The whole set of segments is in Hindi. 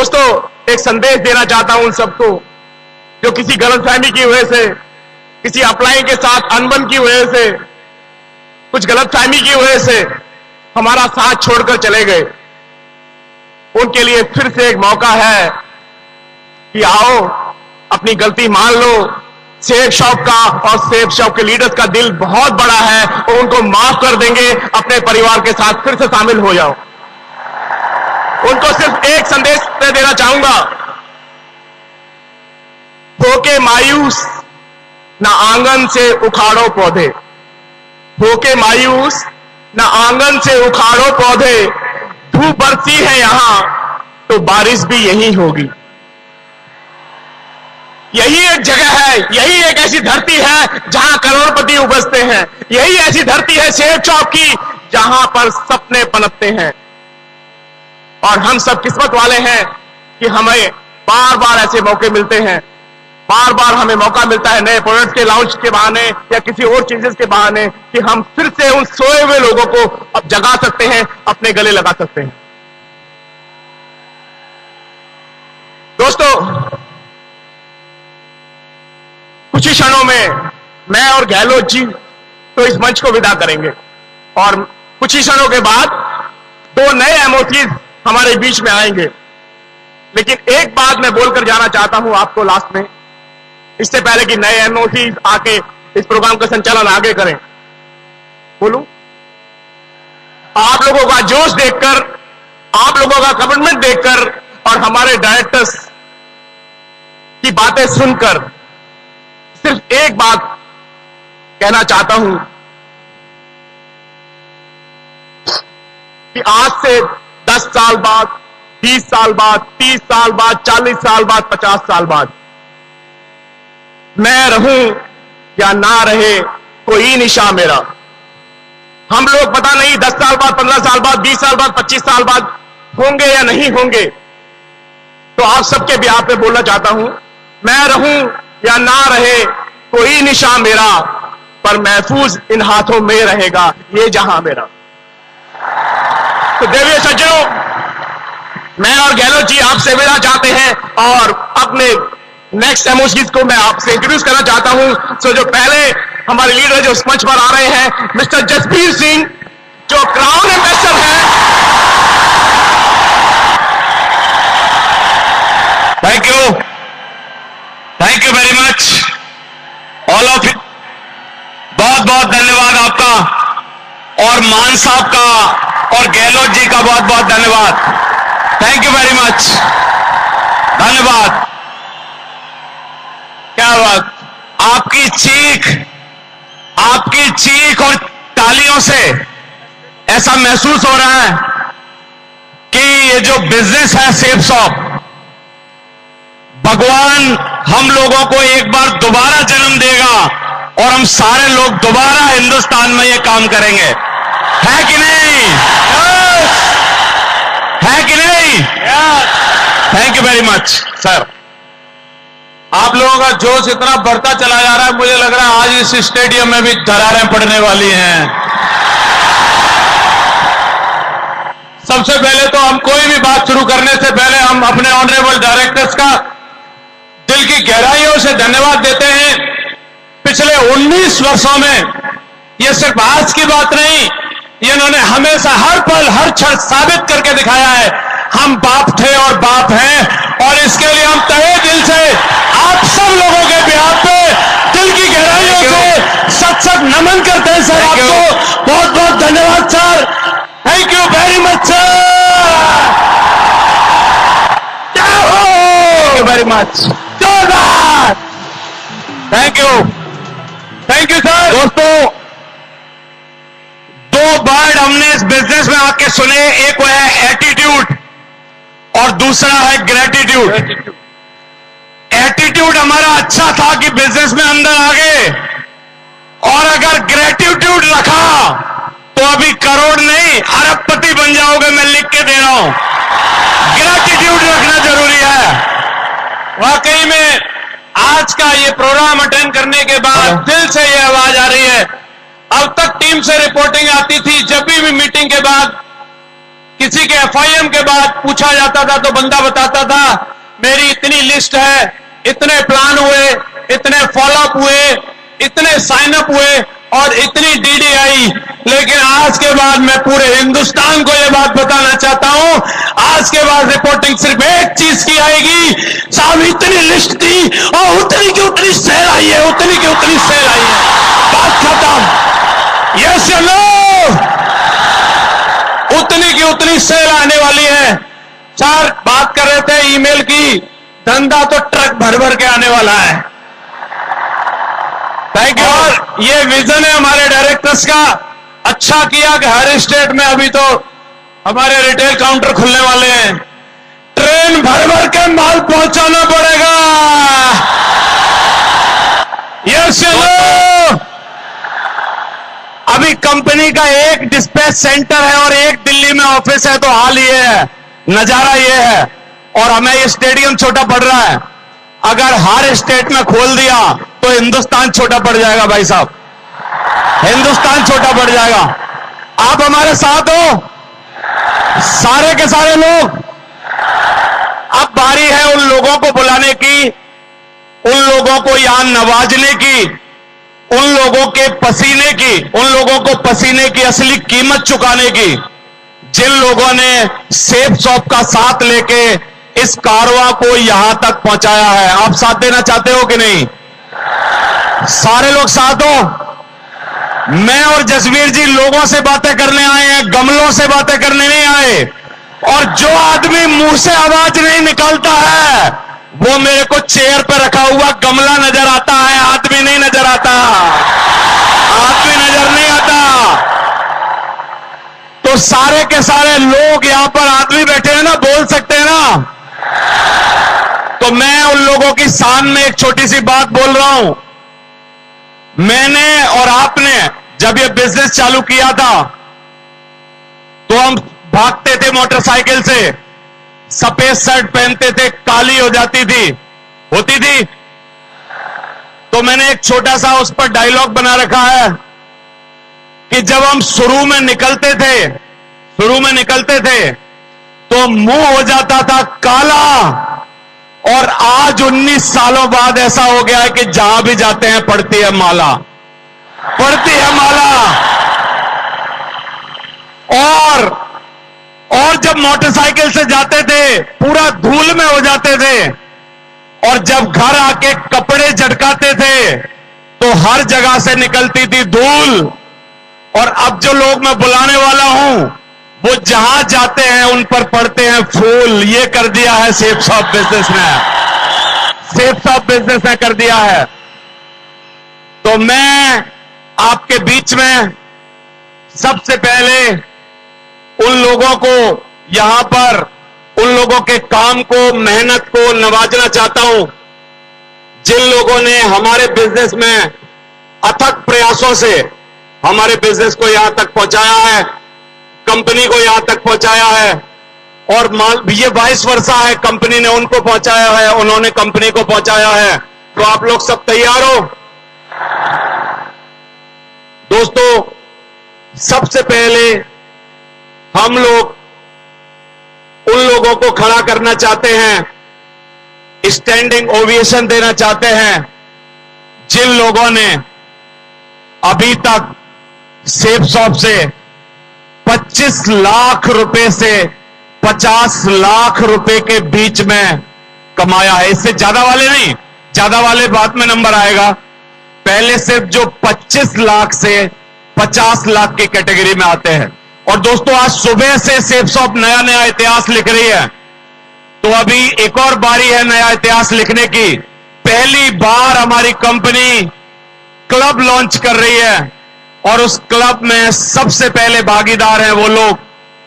दोस्तों, एक संदेश देना चाहता हूं उन सबको जो किसी गलतफहमी की वजह से, किसी अप्लाई के साथ अनबन की वजह से, कुछ गलतफहमी की वजह से हमारा साथ छोड़कर चले गए। उनके लिए फिर से एक मौका है कि आओ, अपनी गलती मान लो। सेफ शॉप का और सेफ शॉप के लीडर्स का दिल बहुत बड़ा है और उनको माफ कर देंगे। अपने परिवार के साथ फिर से शामिल हो जाओ। उनको सिर्फ एक संदेश देना चाहूंगा, होके मायूस ना आंगन से उखाड़ो पौधे, होके मायूस ना आंगन से उखाड़ो पौधे। धूप बरसी है यहां तो बारिश भी यही होगी। यही एक जगह है, यही एक ऐसी धरती है जहां करोड़पति उपजते हैं। यही ऐसी धरती है सेफ शॉप की जहां पर सपने पनपते हैं। और हम सब किस्मत वाले हैं कि हमें बार बार ऐसे मौके मिलते हैं। बार बार हमें मौका मिलता है नए प्रोडक्ट्स के लॉन्च के बहाने या किसी और चीजें के बहाने कि हम फिर से उन सोए हुए लोगों को अब जगा सकते हैं, अपने गले लगा सकते हैं। दोस्तों, कुछ ही क्षणों में मैं और गहलोत जी तो इस मंच को विदा करेंगे और कुछ ही क्षणों के बाद 2 नए एमओसीज हमारे बीच में आएंगे। लेकिन एक बात मैं बोलकर जाना चाहता हूं आपको लास्ट में, इससे पहले कि नए एमओसीज आके इस प्रोग्राम का संचालन आगे करें। बोलूं, आप लोगों का जोश देखकर, आप लोगों का कमिटमेंट देखकर और हमारे डायरेक्टर्स की बातें सुनकर सिर्फ एक बात कहना चाहता हूं कि आज से 10 साल बाद, 20 साल बाद, 30 साल बाद, 40 साल बाद, 50 साल बाद मैं रहूं या ना रहे कोई निशा मेरा। हम लोग पता नहीं 10 साल बाद, 15 साल बाद, 20 साल बाद, 25 साल बाद होंगे या नहीं होंगे। तो आप सबके बिहाफ पे बोलना चाहता हूं, मैं रहूं या ना रहे कोई निशा मेरा, पर महफूज इन हाथों में रहेगा ये जहां मेरा। तो देवी सज्जनों, मैं और गहलोत जी आपसे विदा चाहते हैं और अपने नेक्स्ट एमओसीज को मैं आपसे इंट्रोड्यूस करना चाहता हूं। सो जो पहले हमारे लीडर जो मंच पर आ रहे हैं, मिस्टर जसबीर सिंह जो क्राउन एम्बेसडर हैं। Thank you very much all of you. बहुत बहुत धन्यवाद आपका और मान साहब का और गहलोत जी का बहुत बहुत धन्यवाद। थैंक यू वेरी मच, धन्यवाद। क्या बात, आपकी चीख और तालियों से ऐसा महसूस हो रहा है कि ये जो बिजनेस है सेफ शॉप, भगवान हम लोगों को एक बार दोबारा जन्म देगा और हम सारे लोग दोबारा हिंदुस्तान में ये काम करेंगे। है कि नहीं? है कि नहीं? Thank you very much sir. आप लोगों का जोश इतना बढ़ता चला जा रहा है, मुझे लग रहा है आज इस स्टेडियम में भी दरारें पड़ने वाली हैं। सबसे पहले तो हम कोई भी बात शुरू करने से पहले हम अपने ऑनरेबल डायरेक्टर्स का दिल की गहराइयों से धन्यवाद देते हैं। पिछले 19 वर्षों में यह सिर्फ आज की बात नहीं, इन्होंने हमेशा हर पल हर क्षण साबित करके दिखाया है हम बाप थे और बाप हैं। और इसके लिए हम तहे दिल से आप सब लोगों के बिहाफ पे दिल की गहराइयों से सच सच नमन करते हैं सर। आपको बहुत बहुत धन्यवाद sir. Thank you very much sir. Thank you very much. Thank you sir. दोस्तों, 2 वर्ड हमने इस बिजनेस में आके सुने, एक वो है एटीट्यूड और दूसरा है ग्रेटिट्यूड। एटीट्यूड हमारा अच्छा था कि बिजनेस में अंदर आ गए, और अगर ग्रेटिट्यूड रखा तो अभी करोड़ नहीं अरबपति बन जाओगे, मैं लिख के दे रहा हूं। ग्रेटिट्यूड रखना जरूरी है। वाकई में आज का ये प्रोग्राम अटेंड करने के बाद दिल से ये आवाज आ रही है। अब तक टीम से रिपोर्टिंग आती थी जब भी मीटिंग के बाद किसी के एफआईएम के बाद पूछा जाता था तो बंदा बताता था मेरी इतनी लिस्ट है, इतने प्लान हुए, इतने फॉलोअप हुए, इतने साइन अप हुए और इतनी डीडी आई। लेकिन आज के बाद मैं पूरे हिंदुस्तान को यह बात बताना चाहता हूं, आज के बाद रिपोर्टिंग सिर्फ एक चीज की आएगी, साहब इतनी लिस्ट थी और उतनी की उतनी सेल आई है, उतनी की उतनी सेल आई है, बात खत्म। यस या नो? उतनी की उतनी सेल आने वाली है। सर बात कर रहे थे ईमेल की, धंधा तो ट्रक भर भर के आने वाला है। Thank you. और ये विजन है हमारे डायरेक्टर्स का। अच्छा किया कि हर स्टेट में अभी तो हमारे रिटेल काउंटर खुलने वाले हैं, ट्रेन भर भर के माल पहुंचाना पड़ेगा। यस या नो? अभी कंपनी का एक डिस्पैच सेंटर है और एक दिल्ली में ऑफिस है, तो हाल ये है, नजारा ये है। और हमें ये स्टेडियम छोटा पड़ रहा है, अगर हर स्टेट में खोल दिया तो हिंदुस्तान छोटा पड़ जाएगा भाई साहब, हिंदुस्तान छोटा पड़ जाएगा। आप हमारे साथ हो, सारे के सारे लोग। अब बारी है उन लोगों को बुलाने की, उन लोगों को यहां नवाजने की, उन लोगों के पसीने की, उन लोगों को पसीने की असली कीमत चुकाने की, जिन लोगों ने सेफ शॉप का साथ लेके इस कारवां को यहां तक पहुंचाया है। आप साथ देना चाहते हो कि नहीं? सारे लोग साथ हो। मैं और जसवीर जी लोगों से बातें करने आए हैं, गमलों से बातें करने नहीं आए। और जो आदमी मुंह से आवाज नहीं निकालता है वो मेरे को चेयर पर रखा हुआ गमला नजर आता है, आदमी नहीं नजर आता, आदमी नजर नहीं आता। तो सारे के सारे लोग यहां पर आदमी बैठे हैं ना, बोल सकते हैं ना। तो मैं उन लोगों की शान में एक छोटी सी बात बोल रहा हूं। मैंने और आपने जब ये बिजनेस चालू किया था तो हम भागते थे मोटरसाइकिल से, सफेद शर्ट पहनते थे, काली हो जाती थी, होती थी। तो मैंने एक छोटा सा उस पर डायलॉग बना रखा है कि जब हम शुरू में निकलते थे तो मुंह हो जाता था काला, और आज 19 सालों बाद ऐसा हो गया है कि जहां भी जाते हैं पड़ती है माला, पड़ती है माला। और जब मोटरसाइकिल से जाते थे पूरा धूल में हो जाते थे, और जब घर आके कपड़े झटकाते थे तो हर जगह से निकलती थी धूल। और अब जो लोग मैं बुलाने वाला हूं वो जहां जाते हैं उन पर पड़ते हैं फूल। ये कर दिया है सेफ शॉप बिजनेस ने, सेफ शॉप बिजनेस ने कर दिया है। तो मैं आपके बीच में सबसे पहले उन लोगों को यहां पर, उन लोगों के काम को, मेहनत को नवाजना चाहता हूं जिन लोगों ने हमारे बिजनेस में अथक प्रयासों से हमारे बिजनेस को यहां तक पहुंचाया है, कंपनी को यहां तक पहुंचाया है। और ये वाइस वर्सा है, कंपनी ने उनको पहुंचाया है, उन्होंने कंपनी को पहुंचाया है। तो आप लोग सब तैयार हो? दोस्तों, सबसे पहले हम लोग उन लोगों को खड़ा करना चाहते हैं, स्टैंडिंग ओवेशन देना चाहते हैं जिन लोगों ने अभी तक सेफ शॉप से 25 लाख रुपए से 50 लाख रुपए के बीच में कमाया है। इससे ज्यादा वाले नहीं, ज्यादा वाले बाद में नंबर आएगा। पहले सिर्फ जो 25 लाख से 50 लाख की कैटेगरी में आते हैं। और दोस्तों, आज सुबह से सेफ शॉप नया नया इतिहास लिख रही है, तो अभी एक और बारी है नया इतिहास लिखने की। पहली बार हमारी कंपनी क्लब लॉन्च कर रही है, और उस क्लब में सबसे पहले भागीदार हैं वो लोग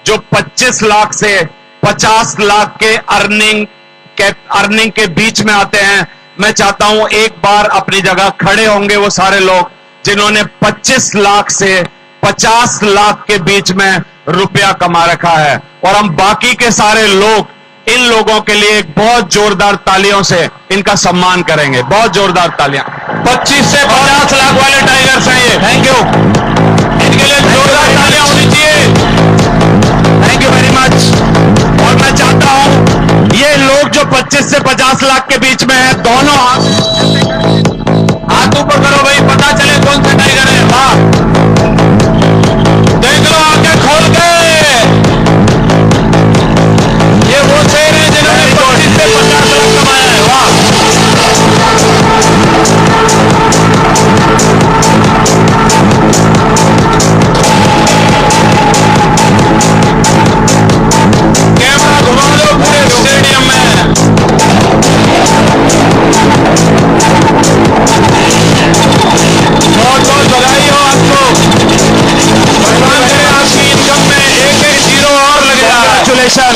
जो 25 लाख से 50 लाख के अर्निंग के बीच में आते हैं। मैं चाहता हूं एक बार अपनी जगह खड़े होंगे वो सारे लोग जिन्होंने 25 लाख से 50 लाख के बीच में रुपया कमा रखा है। और हम बाकी के सारे लोग, इन लोगों के लिए एक बहुत जोरदार तालियों से इनका सम्मान करेंगे। बहुत जोरदार तालियां। 25 से 50 लाख वाले टाइगर्स हैं ये। Thank you. इनके लिए जोरदार तालियां होनी चाहिए। Thank you very much. 25 से 50 लाख के बीच में है। दोनों हाथ ऊपर करो भाई, पता चले कौन सा टाइगर है। वाह, देख लो आंखें खोल के, ये वो शेर है जिन्होंने 25 से 50 लाख कमाया है। वाह, कैमरा घुमा दो पूरे स्टेडियम में। बहुत बहुत बधाई हो आपको, भगवान करे आपकी इनकम में एक एक जीरो और लगे जा रहा है। कांग्रेचुलेशन।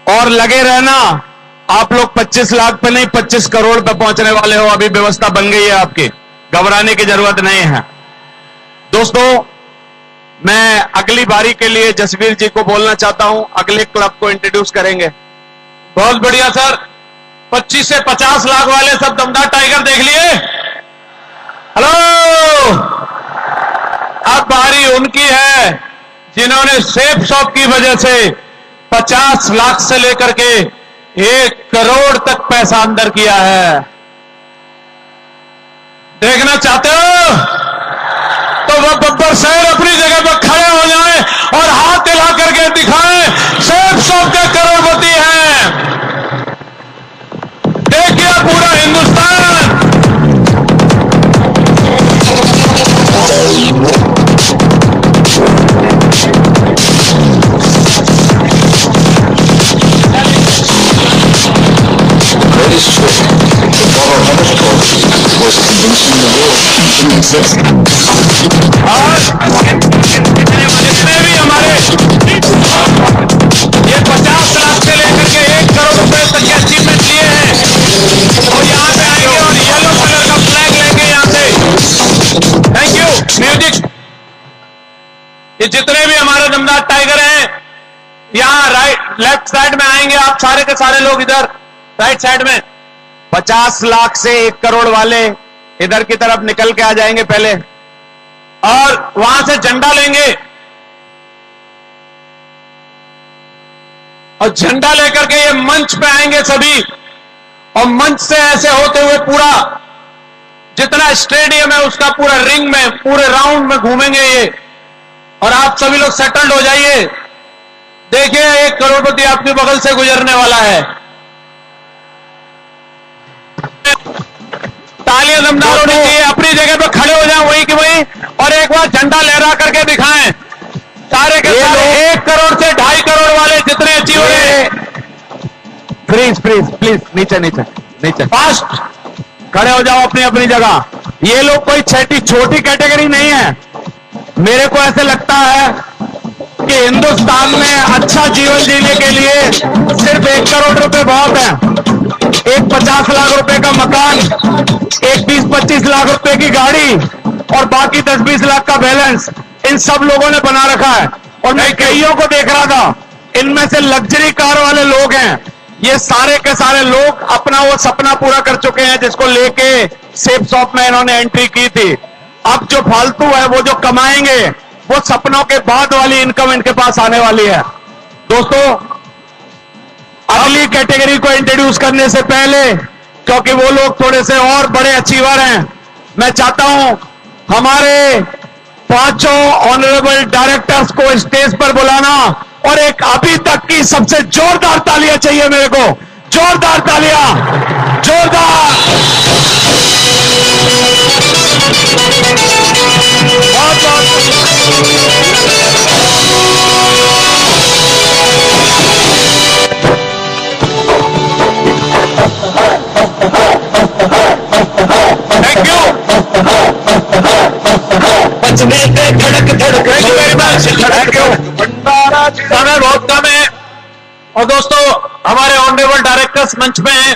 और लगे रहना, आप लोग 25 लाख पे नहीं 25 करोड़ पे पहुंचने वाले हो। अभी व्यवस्था बन गई है आपकी, घबराने की जरूरत नहीं है। दोस्तों, मैं अगली बारी के लिए जसवीर जी को बोलना चाहता हूं, अगले क्लब को इंट्रोड्यूस करेंगे। बहुत बढ़िया सर, 25 से 50 लाख वाले सब दमदार टाइगर देख लिए। हेलो, अब बारी उनकी है जिन्होंने सेफ शॉप की वजह से 50 लाख से लेकर के 1 करोड़ तक पैसा अंदर किया है। देखना चाहते हो तो वह बब्बर शहर अपनी जगह पर खड़े हो जाएं और हाथ हिला करके दिखाएं, सेफ शॉप के करोड़पति हैं। देखिए पूरा Hindustan, Very swift, the moral metaphor was convincing the world didn't exist. और जितने भी हमारे ये 50 लाख से लेकर के 1 करोड़ रुपए तक के अचीवमेंट लिए हैं, और यहाँ पे आएंगे और येलो कलर का फ्लैग लेंगे यहाँ से। Thank you music. ये जितने भी हमारे दमदार टाइगर हैं, यहाँ राइट लेफ्ट साइड में आएंगे आप सारे के सारे लोग, इधर राइट साइड में 50 लाख से 1 करोड़ वाले इधर की तरफ निकल के आ जाएंगे पहले, और वहां से झंडा लेंगे और झंडा लेकर के ये मंच पे आएंगे सभी, और मंच से ऐसे होते हुए पूरा जितना स्टेडियम है उसका पूरा रिंग में पूरे राउंड में घूमेंगे ये, और आप सभी लोग सेटल्ड हो जाइए। देखिए 1 करोड़पति आपके बगल से गुजरने वाला है। तालियां दमदार होनी चाहिए, अपनी जगह पे खड़े हो जाएं वहीं की वहीं, और एक बार झंडा लहरा करके दिखाएं। सारे के सारे 1 करोड़ से 2.5 करोड़ वाले जितने अचीव हो रहे हैं, प्लीज नीचे नीचे नीचे फास्ट खड़े हो जाओ अपनी अपनी जगह। ये लोग कोई छोटी कैटेगरी नहीं है। मेरे को ऐसे लगता है कि हिंदुस्तान में अच्छा जीवन जीने के लिए सिर्फ 1 करोड़ रुपए बहुत है। एक 50 लाख रुपए का मकान, एक 20-25 लाख रुपए की गाड़ी, और बाकी 10-20 लाख का बैलेंस इन सब लोगों ने बना रखा है। और मैं कईयों को देख रहा था, इनमें से लग्जरी कार वाले लोग हैं। ये सारे के सारे लोग अपना वो सपना पूरा कर चुके हैं जिसको लेके सेफ शॉप में इन्होंने एंट्री की थी। अब जो फालतू है वो जो कमाएंगे वो सपनों के बाद वाली इनकम इनके पास आने वाली है। दोस्तों, अगली कैटेगरी को इंट्रोड्यूस करने से पहले, क्योंकि वो लोग थोड़े से और बड़े अचीवर हैं, मैं चाहता हूं हमारे 5 ऑनरेबल डायरेक्टर्स को स्टेज पर बुलाना, और एक अभी तक की सबसे जोरदार तालियां चाहिए मेरे को, जोरदार तालियां, जोरदार। बहुत थैंक यू। धड़क धड़क thank you very much. Thank you. समय बहुत कम है, और दोस्तों हमारे ऑनरेबल डायरेक्टर्स मंच में हैं,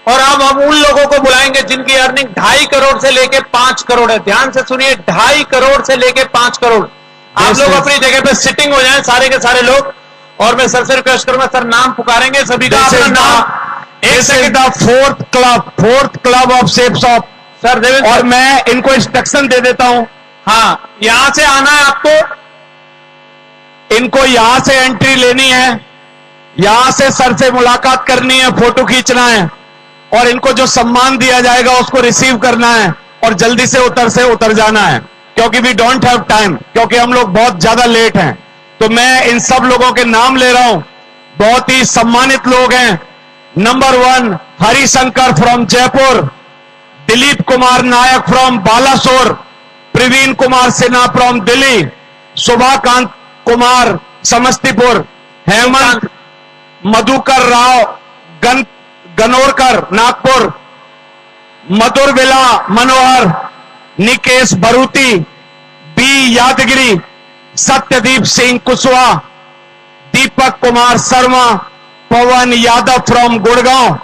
और हम उन लोगों को बुलाएंगे जिनकी अर्निंग 2.5 करोड़ से लेके 5 करोड़ है। ध्यान से सुनिए, 2.5 करोड़ से लेके 5 करोड़। आप लोग अपनी जगह पे सिटिंग हो जाएं सारे के सारे लोग, और मैं सर से रिक्वेस्ट करूंगा, सर नाम पुकारेंगे सभी का, अपना नाम। This is the fourth club of safe shop sir Devendra, और मैं इनको इंस्ट्रक्शन दे देता हूं। हाँ यहां से आना है आपको, इनको यहां से एंट्री लेनी है, यहां से सर से मुलाकात करनी है, फोटो खींचना है और इनको जो सम्मान दिया जाएगा उसको रिसीव करना है और जल्दी से उतर जाना है, क्योंकि वी डोंट हैव टाइम, क्योंकि हम लोग बहुत ज्यादा लेट हैं। तो मैं इन सब लोगों के नाम ले रहा हूं, बहुत ही सम्मानित लोग हैं। Number 1 Harishankar from Jaipur, Dilip Kumar Nayak from Balasore, Praveen Kumar Sinha from Delhi, Shobhakant Kumar Samastipur, Hemant Madhukar Rao Ganorkar Nagpur, Madhurvila Manohar, Nikesh Bharuti, B Yadagiri, Satyadeep Singh Kushwaha, Deepak Kumar Sharma, Pawan Yadav from Gurgaon,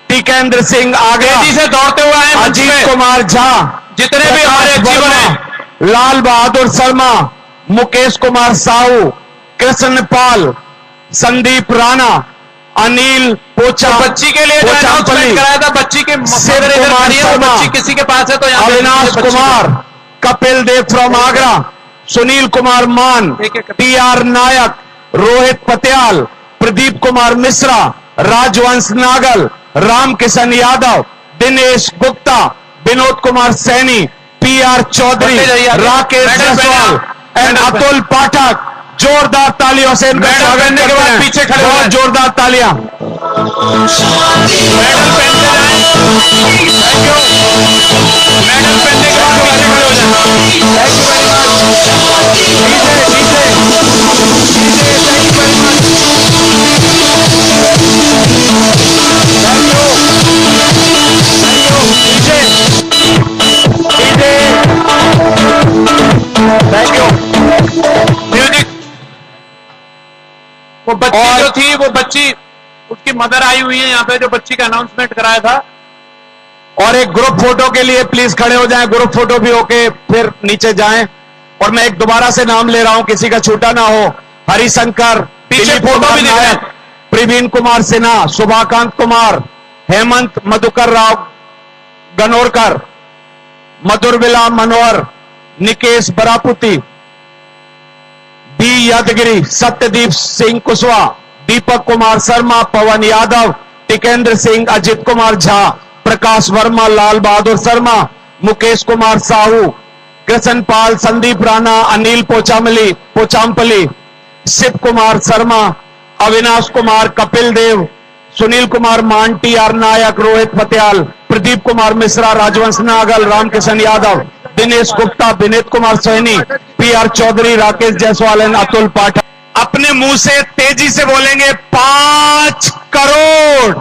Tikendra Singh Agra, तेजी से दौड़ते हुए आए मंच अजीत में। कुमार झा, जितने भी हमारे जीवन हैं, लाल बहादुर शर्मा, मुकेश कुमार साहू, कृष्ण पाल, संदीप राणा, अनिल पोचा, बच्ची के लिए जो अनाउंसमेंट कराया था, बच्ची के शिव कुमार शर्मा, बच्ची किसी के पास है तो यहाँ पे अविनाश बच्ची को- कुमार, कपिल देव फ्रॉम आगरा, सुनील कुमार मान, टी.आर. नायक, रोहित पटियाल, प्रदीप कुमार मिश्रा, राजवंश नागल, रामकिशन यादव, दिनेश गुप्ता, विनोद कुमार सैनी, पी.आर. चौधरी, राकेश जायसवाल एंड अतुल पाठक। जोरदार तालियों से इनका मेडल स्वागत पहनने के करते बाद हैं। पीछे खड़े हो बहुत जाएं। जोरदार तालियां। मेडल पहनते जाएं। Thank you. मेडल पहनने के बाद पीछे खड़े हो जाएं। Thank you. म्यूजिक। वो बच्ची और- जो थी, वो बच्ची, उसकी मदर आई हुई है यहाँ पे, जो बच्ची का अनाउंसमेंट कराया था। और एक ग्रुप फोटो के लिए प्लीज खड़े हो जाएं, ग्रुप फोटो भी होके फिर नीचे जाएं। और मैं एक दोबारा से नाम ले रहा हूं, किसी का छूटा ना हो। हरिशंकर, पीछे दिलीप फोटो कुमार भी दिख रहा है। नायक, प्रवीण कुमार सिन्हा, शोभाकांत कुमार, हेमंत मधुकर राव गनोरकर, मधुरविला मनोहर, निकेश बरापुती, बी यादगिरी, सत्यदीप सिंह कुशवाहा, दीपक कुमार शर्मा, पवन यादव, टिकेंद्र सिंह, अजित कुमार झा, प्रकाश वर्मा, लाल बहादुर शर्मा, मुकेश कुमार साहू, कृष्ण पाल, संदीप राणा, अनिल पोचामपली, शिव कुमार शर्मा, अविनाश कुमार, कपिल देव, सुनील कुमार मान, टी.आर. नायक, रोहित पटियाल, प्रदीप कुमार मिश्रा, राजवंश नागल, रामकिशन यादव, दिनेश गुप्ता, विनीत कुमार सैनी, पी.आर. चौधरी, राकेश जायसवाल एंड अतुल पाठक। अपने मुंह से तेजी से बोलेंगे 5 करोड़।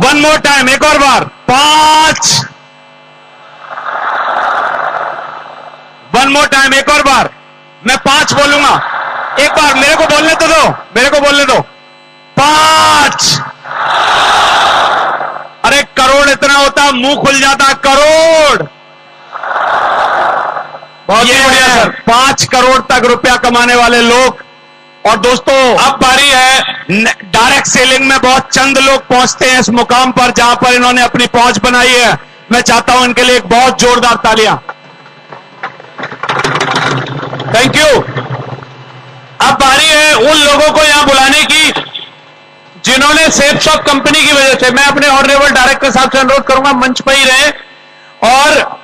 वन मोर टाइम, एक और बार 5। वन मोर टाइम, एक और बार मैं 5 बोलूंगा। एक बार मेरे को बोलने तो दो, मेरे को बोलने दो। 5। अरे करोड़ इतना होता मुंह खुल जाता। करोड़। बहुत ये बढ़िया है सर। 5 करोड़ तक रुपया कमाने वाले लोग। और दोस्तों अब बारी है, डायरेक्ट सेलिंग में बहुत चंद लोग पहुंचते हैं इस मुकाम पर जहां पर इन्होंने अपनी पहुंच बनाई है। मैं चाहता हूं इनके लिए एक बहुत जोरदार तालियां। Thank you. अब बारी है उन लोगों को यहां बुलाने की जिन्होंने सेफ शॉप कंपनी की वजह से, मैं अपने ऑनरेबल डायरेक्टर साहब से अनुरोध करूंगा मंच पर ही रहे, और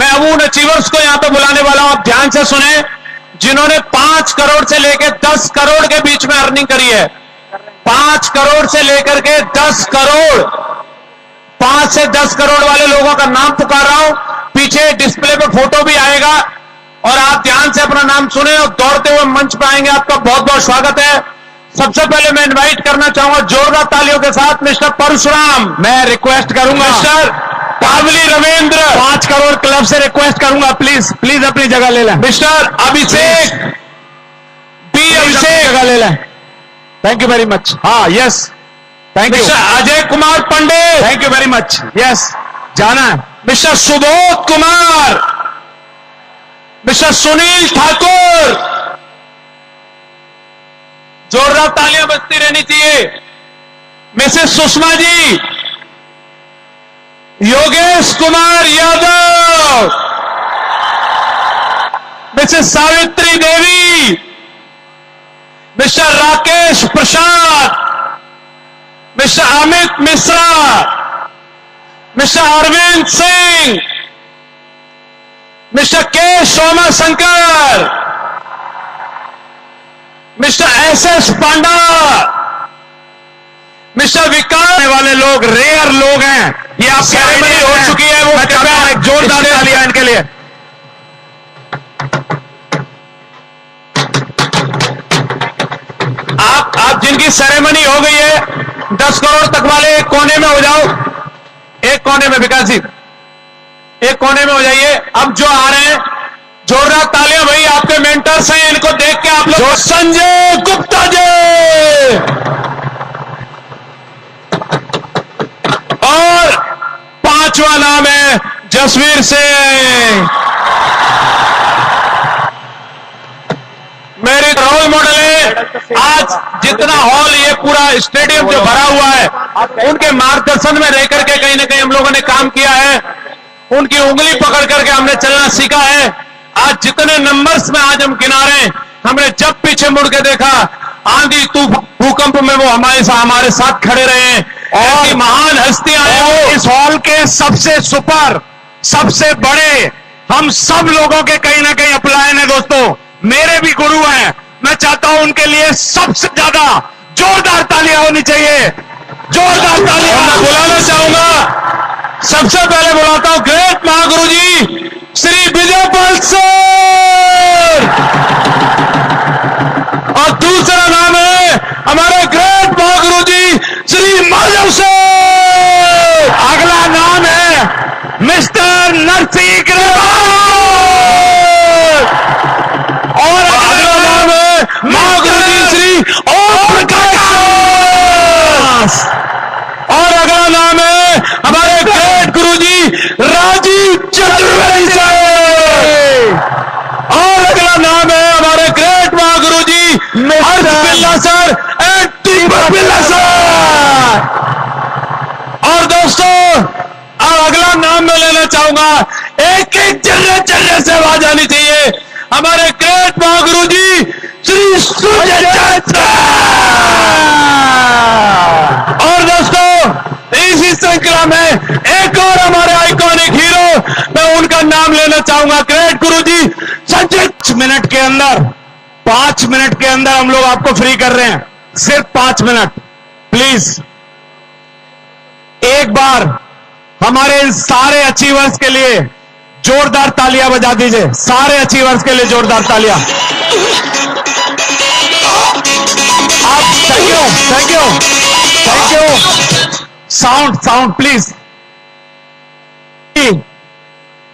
मैं अब उन अचीवर्स को यहां पे बुलाने वाला हूं। आप ध्यान से सुने, जिन्होंने 5 करोड़ से लेकर 10 करोड़ के बीच में अर्निंग करी है। 5 करोड़ से लेकर के 10 करोड़, 5 से 10 करोड़ वाले लोगों का नाम पुकार रहा हूं। पीछे डिस्प्ले पे फोटो भी आएगा और आप ध्यान से अपना नाम सुने और दौड़ते हुए मंच पे आएंगे। आपका बहुत बहुत स्वागत है। सबसे पहले मैं इनवाइट करना चाहूंगा जोरदार तालियों के साथ मिस्टर परशुराम। मैं रिक्वेस्ट करूंगा मिस्टर पावली रविंद्र। 5 करोड़ क्लब से रिक्वेस्ट करूंगा, प्लीज प्लीज अपनी जगह ले लें। मिस्टर अभिषेक बी। अभिषेक जगह ले लें। Thank you very much. हाँ yes, thank you. Mr Ajay Kumar Pandit. Thank you very much. Yes, जाना है। Mr Subodh Kumar, Mr Sunil Thakur. जोरदार तालियां बजती रहनी चाहिए। Mrs Sushma ji, Yogesh Kumar Yadav, Mrs Savitri Devi, Mr Rakesh Prasad, Mr Amit Mishra, Mr Arvind Singh, Mr K Somashankar, Mr S Panda, Mr Vikas वाले लोग रेयर लोग हैं। ये आप सेरेमनी हो चुकी है, वो कृपया एक जोरदार तालियां इनके लिए। आप जिनकी सेरेमनी हो गई है 10 करोड़ तक वाले एक कोने में हो जाओ, एक कोने में। विकास जी एक कोने में हो जाइए। अब जो आ रहे हैं जोरदार तालियां, भाई आपके मेंटर्स हैं, इनको देख के आप लोग। संजय गुप्ता जी और पांचवा नाम है जसवीर सिंह, मेरे रोल मॉडल है। आज जितना हॉल, ये पूरा स्टेडियम जो भरा हुआ है, उनके मार्गदर्शन में रह करके कहीं ना कहीं हम लोगों ने काम किया है, उनकी उंगली पकड़ करके हमने चलना सीखा है। आज जितने नंबर्स में आज हम किनारे, हमने जब पीछे मुड़ के देखा, आंधी तूफान भूकंप में वो हमारे साथ खड़े रहे हैं। और महान हस्तियां हैं वो। इस हॉल के सबसे सुपर, सबसे बड़े, हम सब लोगों के कहीं ना कहीं अपलायन है दोस्तों, मेरे भी गुरु हैं। मैं चाहता हूं उनके लिए सबसे ज्यादा जोरदार तालियां होनी चाहिए, जोरदार तालियां। मैं बुलाना चाहूंगा, सबसे पहले बुलाता हूं ग्रेट महागुरु जी श्री विजयपाल सर, और दूसरा नाम है हमारे ग्रेट महागुरु जी श्री माधव सर। अगला नाम है मिस्टर नरसिंह ग्रेवाल, और अगला नाम है महागुरु जी श्री ओम प्रकाश, और अगला नाम है हमारे ग्रेट गुरु जी राजीव चतुर्वेदी सर, और अगला नाम है हमारे ग्रेट महागुरु जी हर्ष बिल्ला सर एंड दीपक बिल्ला सर। और दोस्तों अब अगला नाम मैं लेना चाहूंगा, एक एक चर्रे से आवाज आनी चाहिए, हमारे ग्रेट महागुरु जी श्री सूर्य चंद्र। और दोस्तों इसी श्रृंखला में एक और हमारे आइकॉनिक हीरो, मैं उनका नाम लेना चाहूंगा, ग्रेट गुरु जी संजय। 5 मिनट के अंदर, 5 मिनट के अंदर हम लोग आपको फ्री कर रहे हैं, सिर्फ 5 मिनट। प्लीज एक बार हमारे इन सारे अचीवर्स के लिए जोरदार तालियां बजा दीजिए, सारे अचीवर्स के लिए जोरदार तालियां। आप thank you, thank you, thank you. Sound please.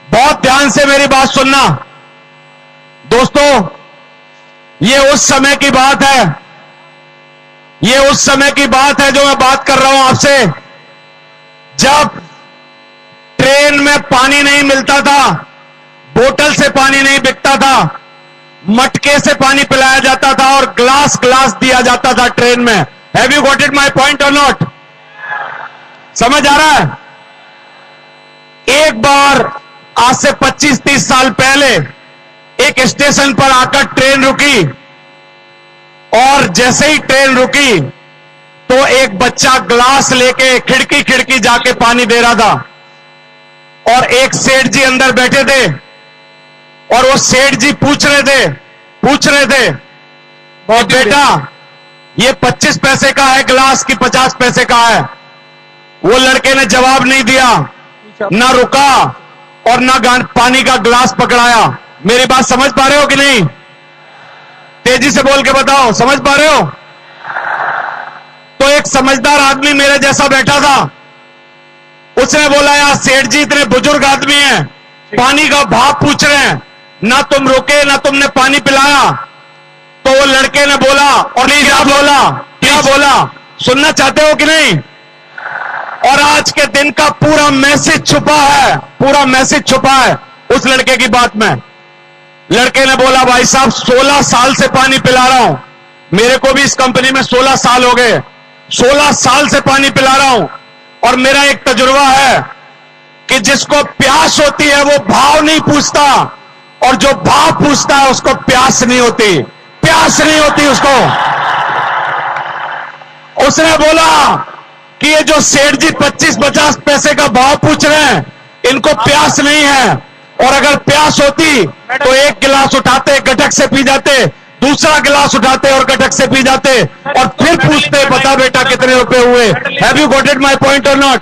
बहुत ध्यान से मेरी बात सुनना दोस्तों, ये उस समय की बात है, ये उस समय की बात है जो मैं बात कर रहा हूं आपसे, जब ट्रेन में पानी नहीं मिलता था, बोतल से पानी नहीं बिकता था, मटके से पानी पिलाया जाता था और ग्लास दिया जाता था ट्रेन में। Have you got it my point और नॉट? समझ आ रहा है? एक बार आज से 25-30 साल पहले एक स्टेशन पर आकर ट्रेन रुकी, और जैसे ही ट्रेन रुकी तो एक बच्चा ग्लास लेके खिड़की जाके पानी दे रहा था, और एक सेठ जी अंदर बैठे थे, और वो सेठ जी पूछ रहे थे और बेटा ये 25 पैसे का है ग्लास की 50 पैसे का है? वो लड़के ने जवाब नहीं दिया, ना रुका और ना पानी का ग्लास पकड़ाया। मेरी बात समझ पा रहे हो कि नहीं? तेजी से बोल के बताओ, समझ पा रहे हो? तो एक समझदार आदमी मेरे जैसा बैठा था, उसने बोला यार सेठ जी इतने बुजुर्ग आदमी हैं, पानी का भाव पूछ रहे हैं, ना तुम रुके ना तुमने पानी पिलाया। तो वो लड़के ने बोला, और क्या बोला सुनना चाहते हो कि नहीं? और आज के दिन का पूरा मैसेज छुपा है उस लड़के की बात में। लड़के ने बोला भाई साहब 16 साल से पानी पिला रहा हूं, मेरे को भी इस कंपनी में 16 साल हो गए, 16 साल से पानी पिला रहा हूं, और मेरा एक तजुर्बा है कि जिसको प्यास होती है वो भाव नहीं पूछता, और जो भाव पूछता है उसको प्यास नहीं होती उसको। उसने बोला कि ये जो सेठ जी 25-50 पैसे का भाव पूछ रहे हैं, इनको प्यास नहीं है, और अगर प्यास होती तो एक गिलास उठाते, गटक से पी जाते, दूसरा गिलास उठाते और गटक से पी जाते, और फिर पूछते बता बेटा कितने रुपए हुए। Have you got it my point और नॉट?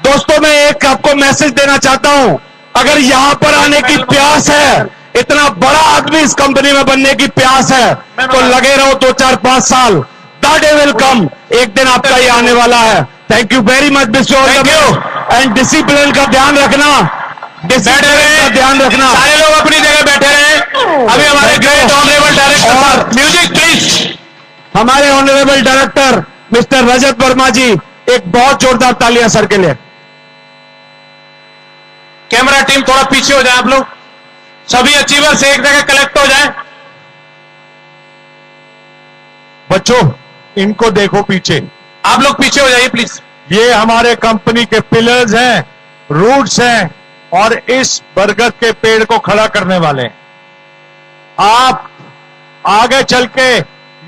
दोस्तों, मैं एक आपको मैसेज देना चाहता हूं, अगर यहां पर आने की प्यास है, इतना बड़ा आदमी इस कंपनी में बनने की प्यास है, तो लगे रहो 2, 4, 5 साल। द डे विल कम, एक दिन आपका ये आने वाला है। Thank you very much, wish you all the best, and discipline का ध्यान रखना, डिसिप्लिन का ध्यान रखना। सारे लोग अपनी जगह बैठे रहे। अभी हमारे great honourable director, music please. हमारे ऑनरेबल डायरेक्टर मिस्टर रजत वर्मा जी, एक बहुत जोरदार तालियां सर के लिए। कैमरा टीम थोड़ा पीछे हो जाए, आप लोग सभी अचीवर्स एक जगह कलेक्ट हो जाए। बच्चों, इनको देखो पीछे, आप लोग पीछे हो जाइए प्लीज। ये हमारे कंपनी के पिलर्स हैं, रूट्स हैं, और इस बरगद के पेड़ को खड़ा करने वाले हैं। आप आगे चल के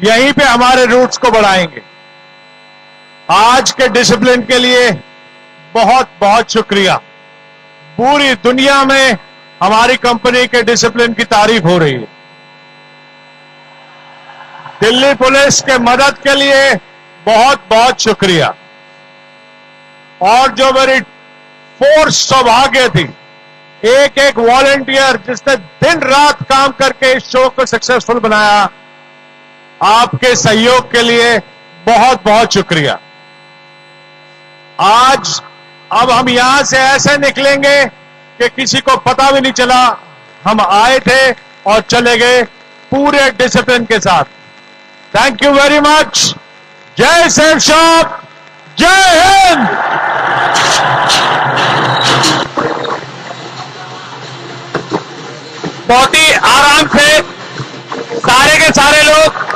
यहीं पे हमारे रूट्स को बढ़ाएंगे। आज के डिसिप्लिन के लिए बहुत बहुत शुक्रिया। पूरी दुनिया में हमारी कंपनी के डिसिप्लिन की तारीफ हो रही है। दिल्ली पुलिस के मदद के लिए बहुत बहुत शुक्रिया। और जो मेरी फोर्स सौभाग्य थी, एक एक वॉलंटियर जिसने दिन रात काम करके इस शो को सक्सेसफुल बनाया, आपके सहयोग के लिए बहुत बहुत शुक्रिया। आज अब हम यहां से ऐसे निकलेंगे कि किसी को पता भी नहीं चला हम आए थे और चले गए, पूरे डिसिप्लिन के साथ। Thank you very much. जय सेफ शॉप, जय हिंद। बहुत ही आराम से सारे के सारे लोग